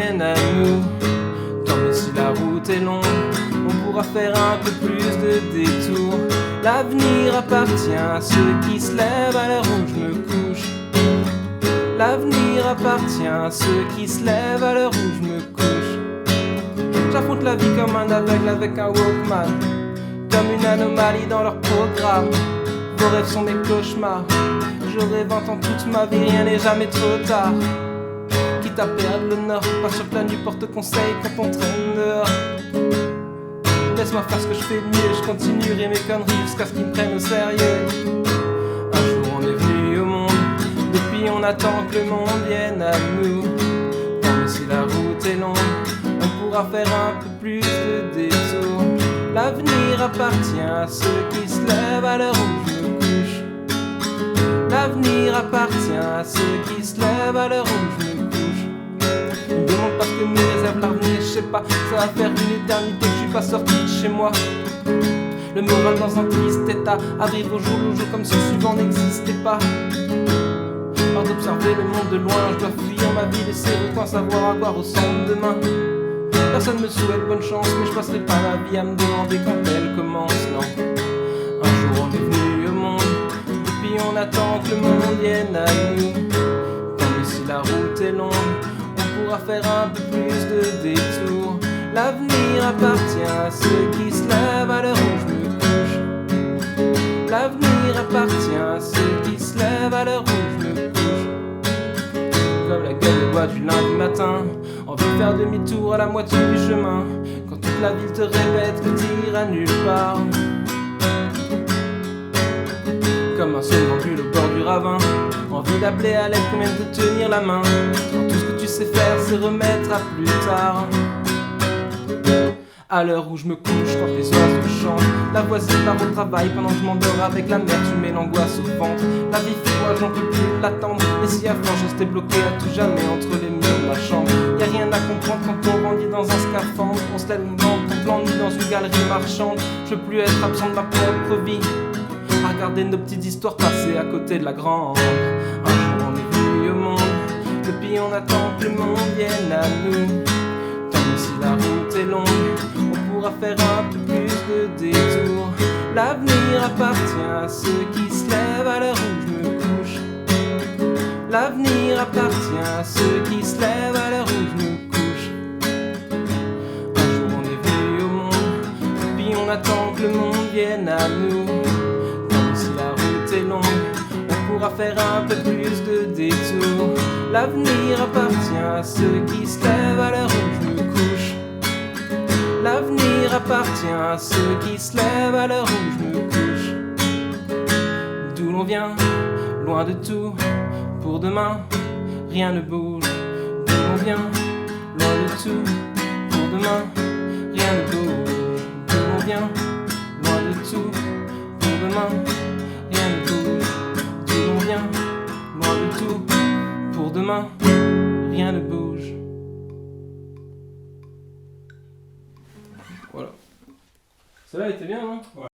vienne à nous. Tant mieux si la route est longue, on pourra faire un peu plus de détours. L'avenir appartient à ceux qui se lèvent à l'heure où je me couche. L'avenir appartient à ceux qui se lèvent à l'heure où je me couche. J'affronte la vie comme un aveugle avec un Walkman, comme une anomalie dans leur programme. Vos rêves sont mes cauchemars. J'aurai 20 ans toute ma vie, rien n'est jamais trop tard. Quitte à perdre le nord, pas sûr que la nuit porte conseil quand on traîne dehors. Laisse-moi faire ce que je fais de mieux, je continuerai mes conneries jusqu'à ce qu'ils me prennent au sérieux. Un jour on est venu au monde, depuis on attend que le monde vienne à nous. Tant mieux si la route est longue, on pourra faire un peu plus de détours. L'avenir appartient à ceux qui se lèvent à l'heure où je me couche. L'avenir appartient à ceux qui se lèvent à l'heure où je me couche. Je me demande pas ce que me réserve l'avenir, je sais pas, ça va faire une éternité que je suis pas sorti de chez moi. Le moral dans un triste état arrive au jour le jour comme si le suivant n'existait pas. Hors d'observer le monde de loin, je dois fuir ma vie, laisser au coin, savoir à quoi ressemble demain. Personne me souhaite bonne chance, mais je passerai pas ma vie à me demander quand elle commence, non. Un jour on est venu au monde, depuis on attend que le monde vienne à nous. Tant mieux si la route est longue, on pourra faire un peu plus de détours. L'avenir appartient à ceux qui se lèvent à l'heure où je me couche. L'avenir appartient à ceux qui se lèvent à l'heure où je me couche. Comme la gueule de bois du lundi matin, envie de faire demi-tour à la moitié du chemin, quand toute la ville te répète que t'iras nulle part. Comme un somnambule au bord du ravin, envie d'appeler à l'aide ou même de tenir la main, quand tout ce que tu sais faire c'est remettre à plus tard. À l'heure où je me couche, quand les oiseaux chantent, la voisine part au travail pendant que je m'endors avec la mer, tu mets l'angoisse au ventre. La vie fait moi, j'en peux plus l'attendre, et si à force je restais bloqué à tout jamais entre les murs de ma chambre. Y'a rien à comprendre quand on grandit dans un scaphandre, on se lève une bande, on plante dans une galerie marchande. Je veux plus être absent de ma propre vie, à regarder nos petites histoires passer à côté de la grande. Un jour on est venu au monde, depuis on attend que le monde vienne à nous. Tant mieux si la route est longue, on pourra faire un peu plus de détours. L'avenir appartient à ceux qui se lèvent à l'heure où je me couche. L'avenir appartient à ceux qui se lèvent à l'heure où je me couche. Un jour on est venu au monde, puis on attend que le monde vienne à nous. Tant mieux si la route est longue, on pourra faire un peu plus de détours. L'avenir appartient à ceux qui se lèvent à l'heure où je me couche. L'avenir appartient à ceux qui se lèvent à l'heure où je me couche. D'où l'on vient, loin de tout, pour demain, rien ne bouge. D'où l'on vient, loin de tout, pour demain, rien ne bouge. D'où l'on vient, loin de tout, pour demain, rien ne bouge. D'où l'on vient, loin de tout, pour demain, rien ne bouge. Voilà. Celle-là était bien, non? Ouais.